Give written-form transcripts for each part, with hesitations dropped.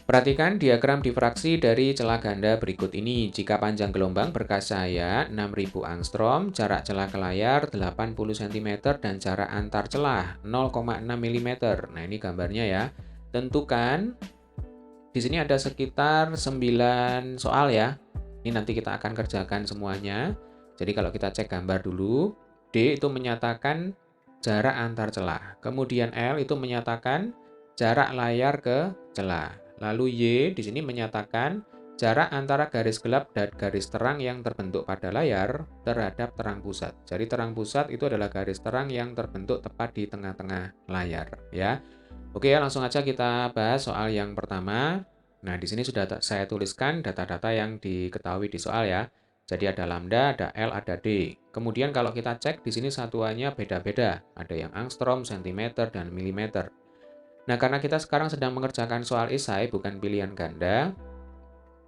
Perhatikan diagram difraksi dari celah ganda berikut ini. Jika panjang gelombang berkas cahaya 6000 angstrom, jarak celah ke layar 80 cm, dan jarak antar celah 0,6 mm. Nah, ini gambarnya ya. Tentukan, di sini ada sekitar 9 soal ya. Ini nanti kita akan kerjakan semuanya. Jadi kalau kita cek gambar dulu, D itu menyatakan jarak antar celah. Kemudian L itu menyatakan jarak layar ke celah. Lalu Y di sini menyatakan jarak antara garis gelap dan garis terang yang terbentuk pada layar terhadap terang pusat. Jadi terang pusat itu adalah garis terang yang terbentuk tepat di tengah-tengah layar ya. Oke ya, langsung aja kita bahas soal yang pertama. Nah, di sini sudah saya tuliskan data-data yang diketahui di soal ya. Jadi ada lambda, ada L, ada D. Kemudian kalau kita cek di sini satuannya beda-beda. Ada yang angstrom, cm, dan milimeter. Nah, karena kita sekarang sedang mengerjakan soal esai bukan pilihan ganda,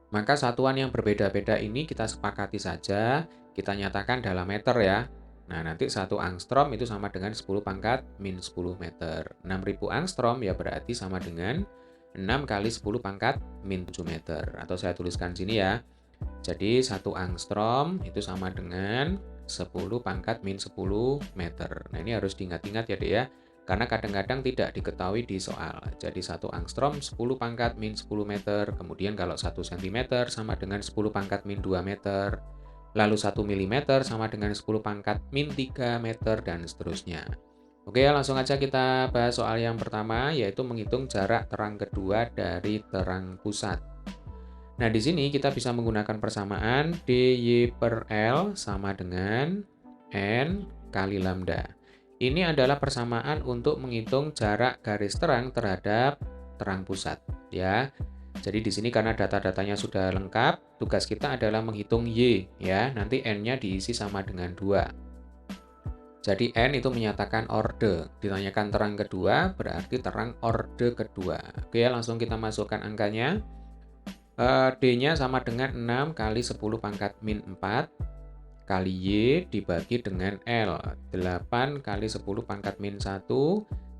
maka satuan yang berbeda-beda ini kita sepakati saja, kita nyatakan dalam meter ya. Nah, nanti 1 angstrom itu sama dengan 10 pangkat min 10 meter. 6000 angstrom ya berarti sama dengan 6 kali 10 pangkat min 7 meter. Atau saya tuliskan sini ya. Jadi 1 angstrom itu sama dengan 10 pangkat min 10 meter. Nah, ini harus diingat-ingat ya, Dek ya. Karena kadang-kadang tidak diketahui di soal. Jadi 1 angstrom 10 pangkat min 10 meter. Kemudian kalau 1 cm sama dengan 10 pangkat min 2 meter. Lalu 1 mm sama dengan 10 pangkat min 3 meter dan seterusnya. Oke ya, langsung aja kita bahas soal yang pertama, yaitu menghitung jarak terang kedua dari terang pusat. Nah, di sini kita bisa menggunakan persamaan dy per L sama dengan N kali lambda. Ini adalah persamaan untuk menghitung jarak garis terang terhadap terang pusat, ya. Jadi di sini karena data-datanya sudah lengkap, tugas kita adalah menghitung Y, ya. Nanti N-nya diisi sama dengan 2. Jadi N itu menyatakan orde. Ditanyakan terang kedua, berarti terang orde kedua. Oke ya, langsung kita masukkan angkanya. D-nya sama dengan 6 kali 10 pangkat min 4 kali Y dibagi dengan L. 8 kali 10 pangkat min 1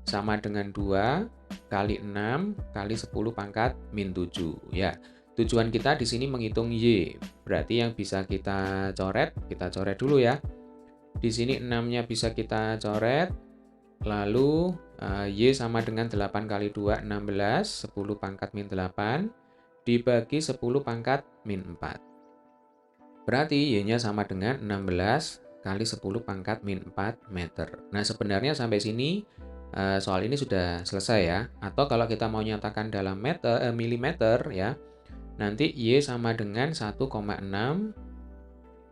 sama dengan 2 kali 6 kali 10 pangkat min 7. Ya, tujuan kita di sini menghitung Y. Berarti yang bisa kita coret dulu ya. Di sini 6-nya bisa kita coret. Lalu Y sama dengan 8 kali 2, 16. 10 pangkat min 8 dibagi 10 pangkat min 4. Berarti Y-nya sama dengan 16 kali 10 pangkat min 4 meter. Nah, sebenarnya sampai sini soal ini sudah selesai ya. Atau kalau kita mau nyatakan dalam milimeter ya, nanti Y sama dengan 1,6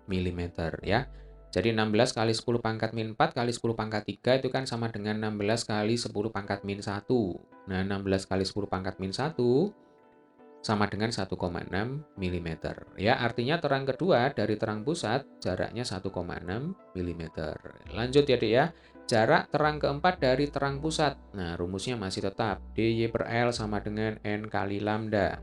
milimeter ya. Jadi 16 kali 10 pangkat min 4 kali 10 pangkat 3 itu kan sama dengan 16 kali 10 pangkat min 1. Nah, 16 kali 10 pangkat min 1 sama dengan 1,6 mm. Ya, artinya terang kedua dari terang pusat jaraknya 1,6 mm. Lanjut ya, Dek ya. Jarak terang keempat dari terang pusat. Nah, rumusnya masih tetap dy per L sama dengan N kali lambda.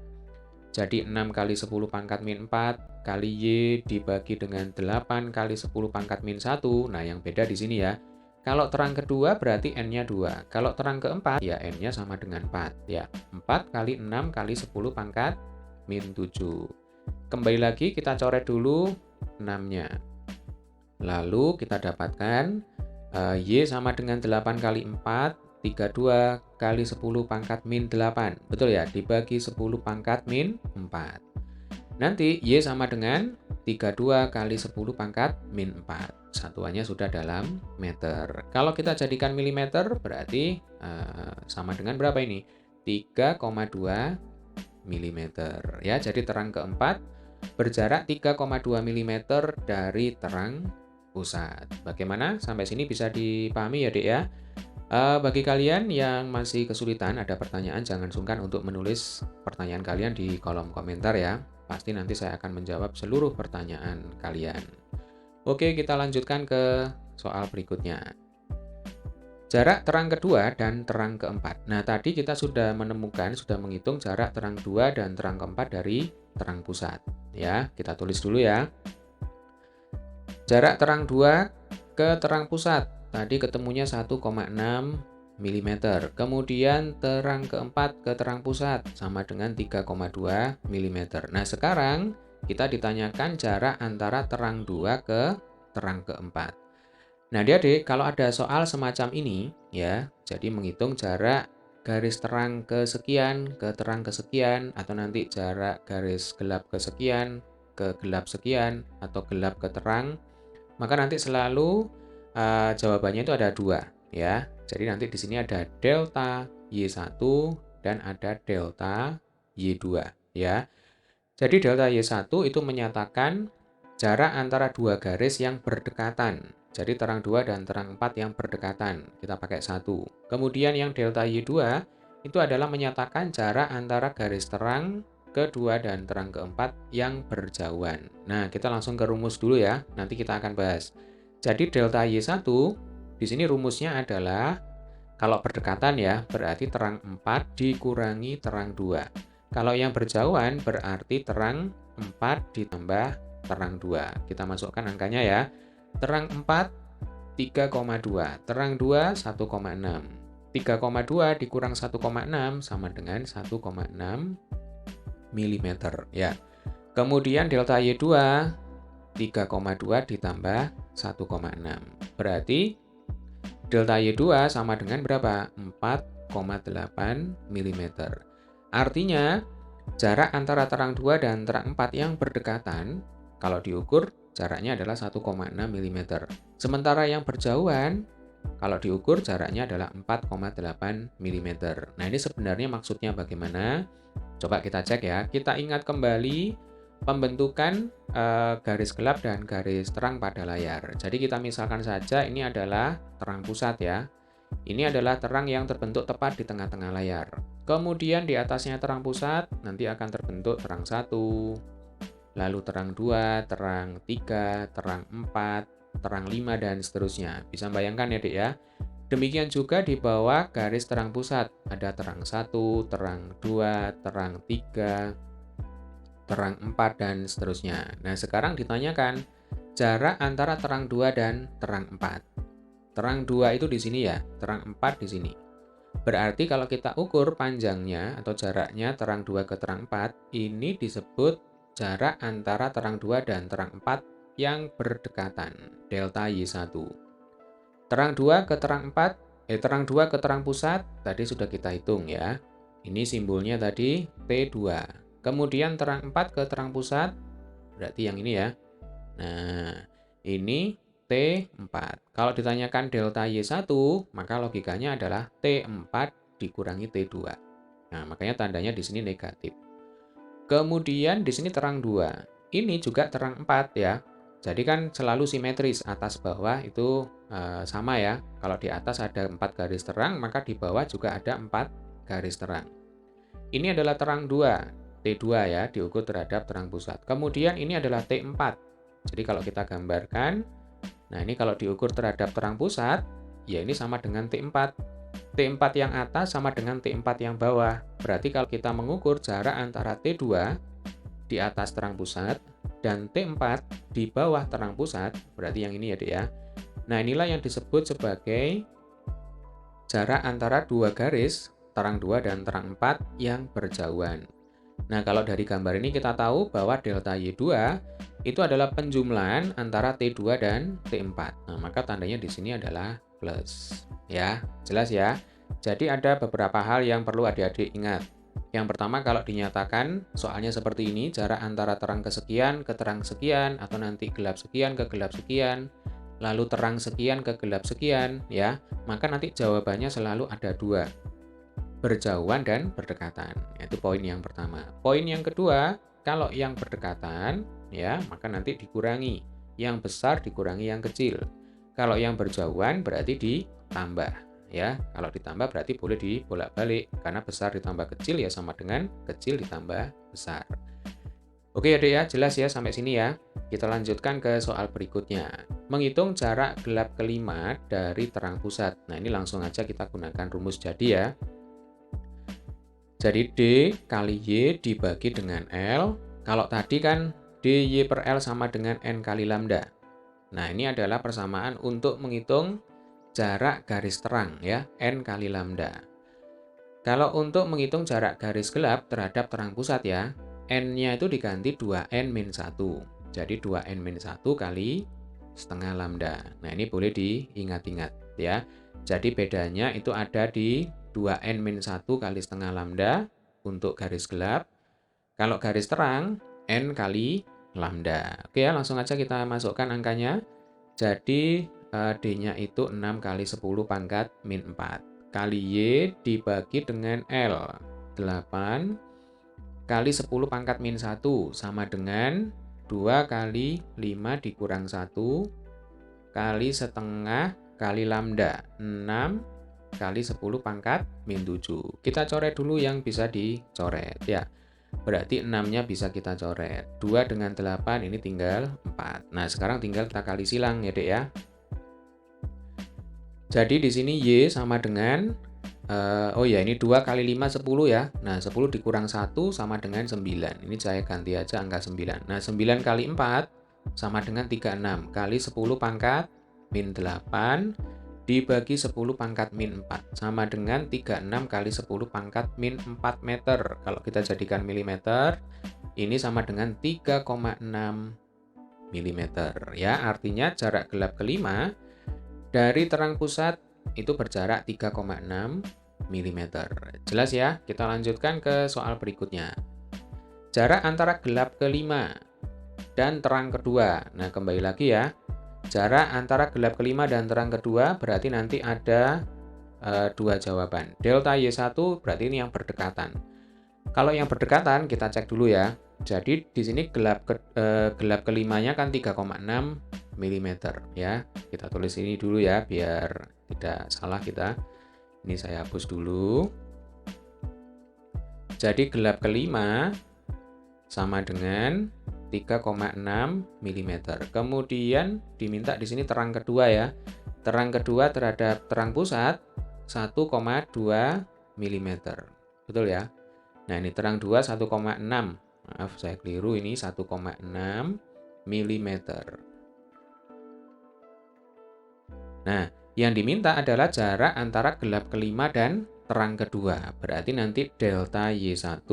Jadi 6 kali 10 pangkat min 4 kali Y dibagi dengan 8 kali 10 pangkat min 1. Nah, yang beda di sini ya. Kalau terang kedua berarti N-nya 2. Kalau terang keempat ya N-nya sama dengan 4. Ya, 4 kali 6 kali 10 pangkat min 7. Kembali lagi kita coret dulu 6-nya. Lalu kita dapatkan Y sama dengan 8 kali 4, 32 kali 10 pangkat min 8. Betul ya, dibagi 10 pangkat min 4. Nanti Y sama dengan 32 kali 10 pangkat min 4. Satuannya sudah dalam meter. Kalau kita jadikan milimeter berarti sama dengan berapa ini? 3,2 mm. Ya, jadi terang keempat berjarak 3,2 mm dari terang pusat. Bagaimana? Sampai sini bisa dipahami ya, Dek ya? Bagi kalian yang masih kesulitan, ada pertanyaan, jangan sungkan untuk menulis pertanyaan kalian di kolom komentar ya. Pasti nanti saya akan menjawab seluruh pertanyaan kalian. Oke, kita lanjutkan ke soal berikutnya. Jarak terang kedua dan terang keempat. Nah, tadi kita sudah menghitung jarak terang dua dan terang keempat dari terang pusat. Ya, kita tulis dulu ya. Jarak terang 2 ke terang pusat. Tadi ketemunya 1,6 mm. Kemudian terang keempat ke terang pusat sama dengan 3,2 mm. Nah, sekarang kita ditanyakan jarak antara terang 2 ke terang keempat. Nah, adik-adik, kalau ada soal semacam ini, ya, jadi menghitung jarak garis terang ke sekian, ke terang ke sekian, atau nanti jarak garis gelap ke sekian, ke gelap sekian, atau gelap ke terang, maka nanti selalu jawabannya itu ada dua, ya. Jadi nanti di sini ada delta Y1 dan ada delta Y2, ya. Jadi delta Y1 itu menyatakan jarak antara dua garis yang berdekatan. Jadi terang 2 dan terang 4 yang berdekatan. Kita pakai 1. Kemudian yang delta Y2 itu adalah menyatakan jarak antara garis terang kedua dan terang keempat yang berjauhan. Nah, kita langsung ke rumus dulu ya. Nanti kita akan bahas. Jadi delta Y1 di sini rumusnya adalah kalau berdekatan ya, berarti terang 4 dikurangi terang 2. Kalau yang berjauhan berarti terang 4 ditambah terang 2. Kita masukkan angkanya ya. Terang 4, 3,2. Terang 2, 1,6. 3,2 dikurang 1,6 sama dengan 1,6 mm. Ya. Kemudian delta Y2, 3,2 ditambah 1,6. Berarti delta Y2 sama dengan berapa? 4,8 mm. Artinya, jarak antara terang 2 dan terang 4 yang berdekatan, kalau diukur, jaraknya adalah 1,6 mm. Sementara yang berjauhan, kalau diukur, jaraknya adalah 4,8 mm. Nah, ini sebenarnya maksudnya bagaimana? Coba kita cek ya. Kita ingat kembali pembentukan garis gelap dan garis terang pada layar. Jadi kita misalkan saja ini adalah terang pusat ya. Ini adalah terang yang terbentuk tepat di tengah-tengah layar. Kemudian di atasnya terang pusat, nanti akan terbentuk terang 1, lalu terang 2, terang 3, terang 4, terang 5, dan seterusnya. Bisa bayangkan ya, Dek ya. Demikian juga di bawah garis terang pusat. Ada terang 1, terang 2, terang 3, terang 4, dan seterusnya. Nah, sekarang ditanyakan jarak antara terang 2 dan terang 4. Terang 2 itu di sini ya, terang 4 di sini. Berarti kalau kita ukur panjangnya atau jaraknya terang 2 ke terang 4, ini disebut jarak antara terang 2 dan terang 4 yang berdekatan, delta Y1. Terang 2 ke terang 4, terang 2 ke terang pusat, tadi sudah kita hitung ya. Ini simbolnya tadi T2. Kemudian terang 4 ke terang pusat, berarti yang ini ya. Nah, ini T4. Kalau ditanyakan delta Y1, maka logikanya adalah T4 dikurangi T2. Nah, makanya tandanya di sini negatif. Kemudian di sini terang 2. Ini juga terang 4 ya. Jadi kan selalu simetris, atas bawah itu sama ya. Kalau di atas ada 4 garis terang, maka di bawah juga ada 4 garis terang. Ini adalah terang 2, T2 ya, diukur terhadap terang pusat. Kemudian ini adalah T4. Jadi kalau kita gambarkan, nah ini kalau diukur terhadap terang pusat, ya ini sama dengan T4. T4 yang atas sama dengan T4 yang bawah. Berarti kalau kita mengukur jarak antara T2 di atas terang pusat dan T4 di bawah terang pusat, berarti yang ini ya, Dek ya. Nah, inilah yang disebut sebagai jarak antara dua garis, terang 2 dan terang 4 yang berjauhan. Nah, kalau dari gambar ini kita tahu bahwa delta Y2 itu adalah penjumlahan antara T2 dan T4. Nah, maka tandanya di sini adalah plus. Ya, jelas ya. Jadi ada beberapa hal yang perlu adik-adik ingat. Yang pertama, kalau dinyatakan soalnya seperti ini, jarak antara terang kesekian ke terang sekian, atau nanti gelap sekian ke gelap sekian, lalu terang sekian ke gelap sekian, ya, maka nanti jawabannya selalu ada dua, berjauhan dan berdekatan. Itu poin yang pertama. Poin yang kedua, kalau yang berdekatan, ya, maka nanti dikurangi. Yang besar dikurangi yang kecil. Kalau yang berjauhan berarti ditambah, ya. Kalau ditambah berarti boleh dibolak-balik, karena besar ditambah kecil ya sama dengan kecil ditambah besar. Oke ya, Dek ya, jelas ya sampai sini ya. Kita lanjutkan ke soal berikutnya. Menghitung jarak gelap kelima dari terang pusat. Nah, ini langsung aja kita gunakan rumus jadi ya. Jadi D kali Y dibagi dengan L. Kalau tadi kan DY per L sama dengan N kali lambda. Nah, ini adalah persamaan untuk menghitung jarak garis terang ya, N kali lambda. Kalau untuk menghitung jarak garis gelap terhadap terang pusat ya, N-nya itu diganti 2N-1. Jadi 2N-1 kali setengah lambda. Nah, ini boleh diingat-ingat ya. Jadi bedanya itu ada di 2N-1 kali setengah lambda untuk garis gelap. Kalau garis terang, N kali lambda. Oke ya, langsung aja kita masukkan angkanya. Jadi D-nya itu 6 kali 10 pangkat min 4. Kali Y dibagi dengan L. 8 kali 10 pangkat min 1 sama dengan 2 kali 5 dikurang 1 kali setengah kali lambda. 6 kali 10 pangkat min 7. Kita coret dulu yang bisa dicoret ya. Berarti 6-nya bisa kita coret. 2 dengan 8 ini tinggal 4. Nah, sekarang tinggal kita kali silang ya, Dek ya. Jadi di sini Y sama dengan ini 2 kali 5 10 ya. Nah, 10 dikurang 1 sama dengan 9. Ini saya ganti aja angka 9. Nah, 9 kali 4 sama dengan 36 kali 10 pangkat min 8 dibagi 10 pangkat min 4 sama dengan 36 kali 10 pangkat min 4 meter. Kalau kita jadikan milimeter, ini sama dengan 3,6 milimeter ya. Artinya jarak gelap kelima dari terang pusat itu berjarak 3,6 mm. Jelas ya? Kita lanjutkan ke soal berikutnya. Jarak antara gelap kelima dan terang kedua. Nah, kembali lagi ya. Jarak antara gelap kelima dan terang kedua berarti nanti ada dua jawaban. Delta Y1 berarti ini yang berdekatan. Kalau yang berdekatan kita cek dulu ya. Jadi di sini gelap kelimanya kan 3,6 mm ya. Kita tulis ini dulu ya biar tidak salah kita. Ini saya hapus dulu. Jadi gelap kelima sama dengan 3,6 mm. Kemudian diminta di sini terang kedua ya. Terang kedua terhadap terang pusat 1,2 mm. Betul ya? Nah, ini terang 2 1,6. Maaf, saya keliru, ini 1,6 mm. Nah, yang diminta adalah jarak antara gelap kelima dan terang kedua. Berarti nanti delta Y1,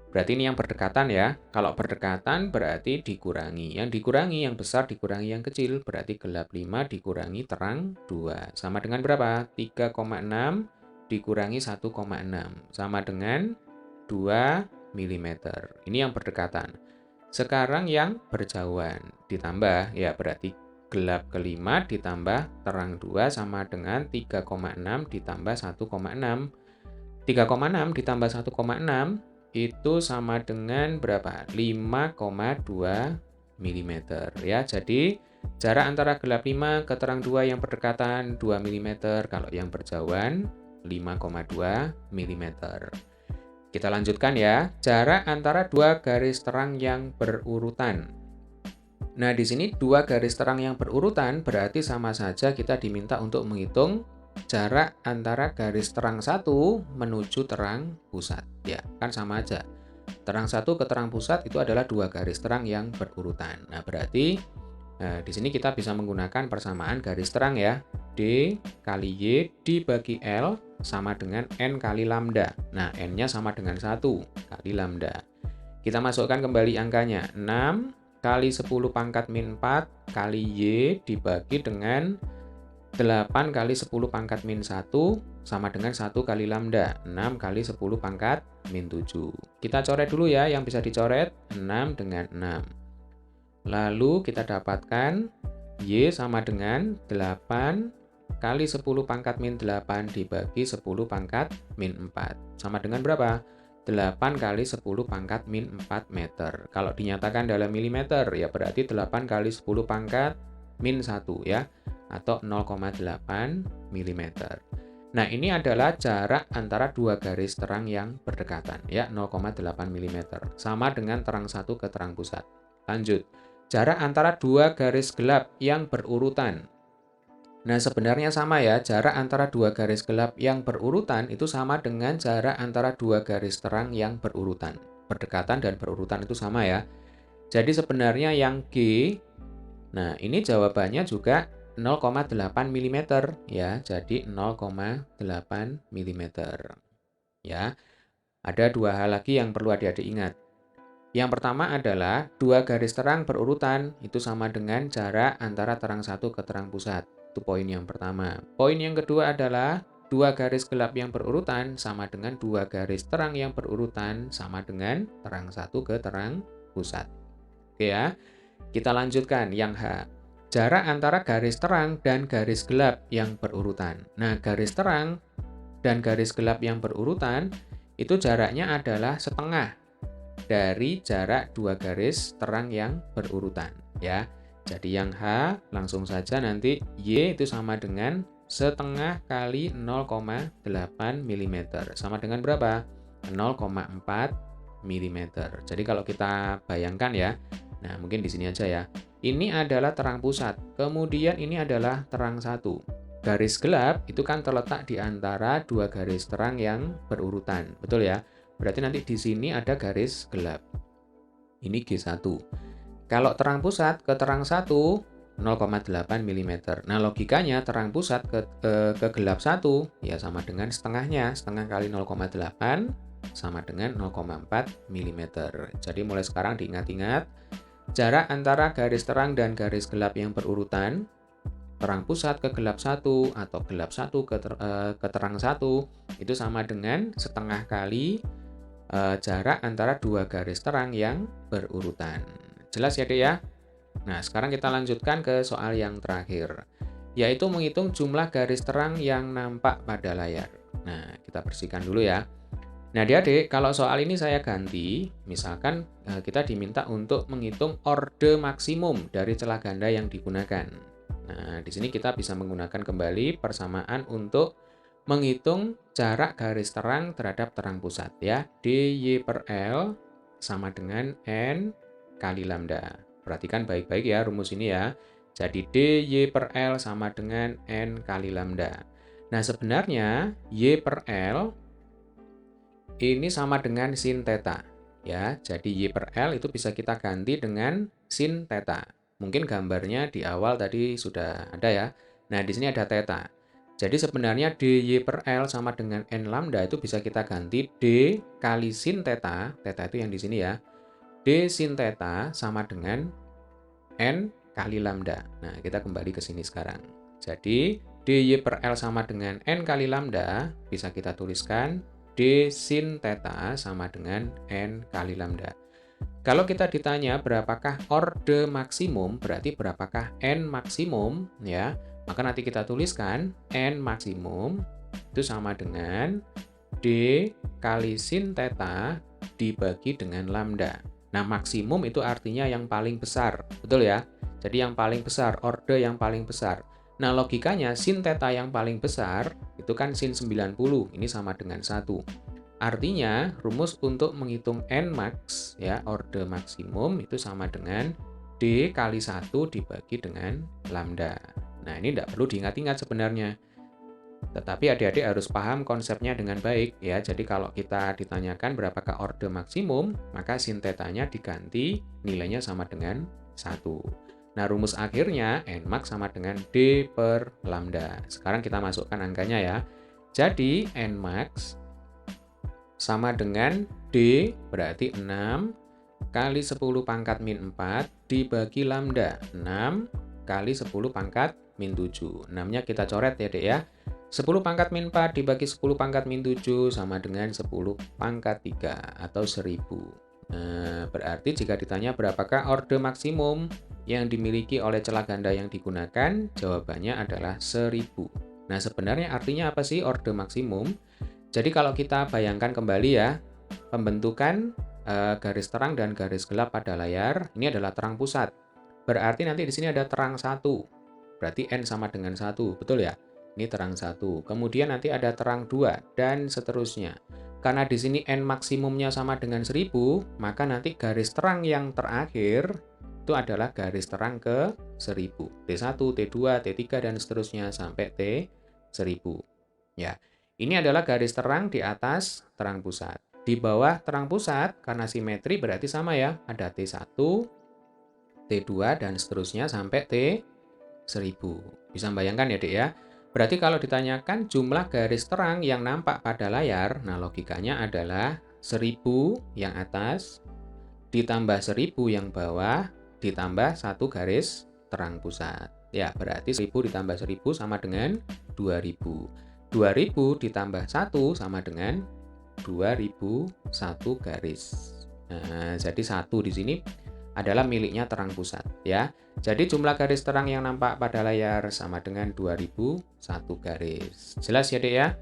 berarti ini yang berdekatan ya. Kalau berdekatan berarti dikurangi. Yang dikurangi yang besar dikurangi yang kecil. Berarti gelap 5 dikurangi terang 2. Sama dengan berapa? 3,6 dikurangi 1,6. Sama dengan 2 mm. Ini yang berdekatan. Sekarang yang berjauhan ditambah ya, berarti gelap kelima ditambah terang 2 sama dengan 3,6 ditambah 1,6. 3,6 ditambah 1,6 itu sama dengan berapa? 5,2 mm ya. Jadi jarak antara gelap 5 ke terang 2 yang berdekatan 2 mm, kalau yang berjauhan 5,2 mm. Kita lanjutkan ya. Jarak antara dua garis terang yang berurutan. Nah, di sini dua garis terang yang berurutan berarti sama saja kita diminta untuk menghitung jarak antara garis terang satu menuju terang pusat. Ya, kan sama aja. Terang satu ke terang pusat itu adalah dua garis terang yang berurutan. Nah, berarti di sini kita bisa menggunakan persamaan garis terang ya. D kali Y dibagi L sama dengan N kali lambda. Nah, N-nya sama dengan 1 kali lambda. Kita masukkan kembali angkanya. 6 kali 10 pangkat min 4 kali Y dibagi dengan 8 kali 10 pangkat min 1 sama dengan 1 kali lambda. 6 kali 10 pangkat min 7. Kita coret dulu ya yang bisa dicoret. 6 dengan 6. Lalu kita dapatkan Y sama dengan 8 kali 10 pangkat min 8 dibagi 10 pangkat min 4. Sama dengan berapa? 8 kali 10 pangkat min 4 meter. Kalau dinyatakan dalam milimeter, ya berarti 8 kali 10 pangkat min 1 ya, atau 0,8 mm. Nah, ini adalah jarak antara dua garis terang yang berdekatan, ya 0,8 mm. Sama dengan terang satu ke terang pusat. Lanjut. Jarak antara dua garis gelap yang berurutan. Nah, sebenarnya sama ya, jarak antara dua garis gelap yang berurutan itu sama dengan jarak antara dua garis terang yang berurutan. Berdekatan dan berurutan itu sama ya. Jadi sebenarnya yang G, nah ini jawabannya juga 0,8 mm ya. Jadi 0,8 mm. Ya. Ada dua hal lagi yang perlu adik-adik ingat. Yang pertama adalah dua garis terang berurutan itu sama dengan jarak antara terang satu ke terang pusat. Itu poin yang pertama. Poin yang kedua adalah dua garis gelap yang berurutan sama dengan dua garis terang yang berurutan sama dengan terang satu ke terang pusat. Oke ya, kita lanjutkan yang H. Jarak antara garis terang dan garis gelap yang berurutan. Nah, garis terang dan garis gelap yang berurutan itu jaraknya adalah setengah dari jarak dua garis terang yang berurutan ya. Jadi yang H langsung saja nanti Y itu sama dengan setengah kali 0,8 mm. Sama dengan berapa? 0,4 mm. Jadi kalau kita bayangkan ya, nah mungkin di sini aja ya. Ini adalah terang pusat, kemudian ini adalah terang satu. Garis gelap itu kan terletak di antara dua garis terang yang berurutan, betul ya? Berarti nanti di sini ada garis gelap. Ini G1. Kalau terang pusat ke terang 1, 0,8 mm. Nah, logikanya terang pusat ke gelap 1, ya sama dengan setengahnya. Setengah kali 0,8 sama dengan 0,4 mm. Jadi mulai sekarang diingat-ingat, jarak antara garis terang dan garis gelap yang berurutan, terang pusat ke gelap 1 atau gelap 1 ke terang 1, itu sama dengan setengah kali jarak antara dua garis terang yang berurutan. Jelas ya, Dek ya? Nah, sekarang kita lanjutkan ke soal yang terakhir, yaitu menghitung jumlah garis terang yang nampak pada layar. Nah, kita bersihkan dulu ya. Nah, Adik-adik, kalau soal ini saya ganti, misalkan kita diminta untuk menghitung orde maksimum dari celah ganda yang digunakan. Nah, di sini kita bisa menggunakan kembali persamaan untuk menghitung jarak garis terang terhadap terang pusat ya. dy per L sama dengan N kali lambda. Perhatikan baik-baik ya rumus ini ya. Jadi dy per L sama dengan N kali lambda. Nah, sebenarnya Y per L ini sama dengan sin theta ya. Jadi Y per L itu bisa kita ganti dengan sin theta. Mungkin gambarnya di awal tadi sudah ada ya. Nah, di sini ada theta. Jadi sebenarnya dy per L sama dengan N lambda itu bisa kita ganti D kali sin theta. Theta itu yang di sini ya. D sin theta sama dengan N kali lambda. Nah, kita kembali ke sini sekarang. Jadi dy per L sama dengan N kali lambda bisa kita tuliskan D sin theta sama dengan N kali lambda. Kalau kita ditanya berapakah orde maksimum, berarti berapakah N maksimum, ya. Maka nanti kita tuliskan N maksimum itu sama dengan D kali sin theta dibagi dengan lambda. Nah, maksimum itu artinya yang paling besar, betul ya? Jadi yang paling besar, orde yang paling besar. Nah, logikanya sin theta yang paling besar itu kan sin 90, ini sama dengan 1. Artinya, rumus untuk menghitung Nmax, ya, orde maksimum itu sama dengan D kali 1 dibagi dengan lambda. Nah, ini tidak perlu diingat-ingat sebenarnya. Tetapi adik-adik harus paham konsepnya dengan baik, ya. Jadi kalau kita ditanyakan berapakah orde maksimum, maka sin theta-nya diganti, nilainya sama dengan 1. Nah, rumus akhirnya Nmax sama dengan D per lambda. Sekarang kita masukkan angkanya ya. Jadi, Nmax sama dengan D berarti 6 kali 10 pangkat min 4 dibagi lambda. 6 kali 10 pangkat min 7. 6-nya kita coret ya, Dek ya. 10 pangkat min 4 dibagi 10 pangkat min 7 sama dengan 10 pangkat 3 atau 1000. Nah, berarti jika ditanya berapakah orde maksimum yang dimiliki oleh celah ganda yang digunakan, jawabannya adalah 1000. Nah, sebenarnya artinya apa sih orde maksimum? Jadi kalau kita bayangkan kembali ya, pembentukan garis terang dan garis gelap pada layar, ini adalah terang pusat. Berarti nanti di sini ada terang 1. Berarti N sama dengan 1, betul ya? Ini terang 1. Kemudian nanti ada terang 2 dan seterusnya. Karena di sini N maksimumnya sama dengan 1000, maka nanti garis terang yang terakhir itu adalah garis terang ke 1000. T1, T2, T3 dan seterusnya sampai T1000. Ya. Ini adalah garis terang di atas terang pusat. Di bawah terang pusat, karena simetri berarti sama ya. Ada T1, T2, dan seterusnya sampai T1000. Bisa membayangkan ya, Dek ya? Berarti kalau ditanyakan jumlah garis terang yang nampak pada layar, nah logikanya adalah 1000 yang atas, ditambah 1000 yang bawah, ditambah satu garis terang pusat. Ya, berarti 1000 ditambah 1000 sama dengan 2000. 2000 ditambah 1 sama dengan 2001 garis. Nah, jadi 1 di sini adalah miliknya terang pusat ya. Jadi jumlah garis terang yang nampak pada layar sama dengan 2001 garis. Jelas ya, Dek ya?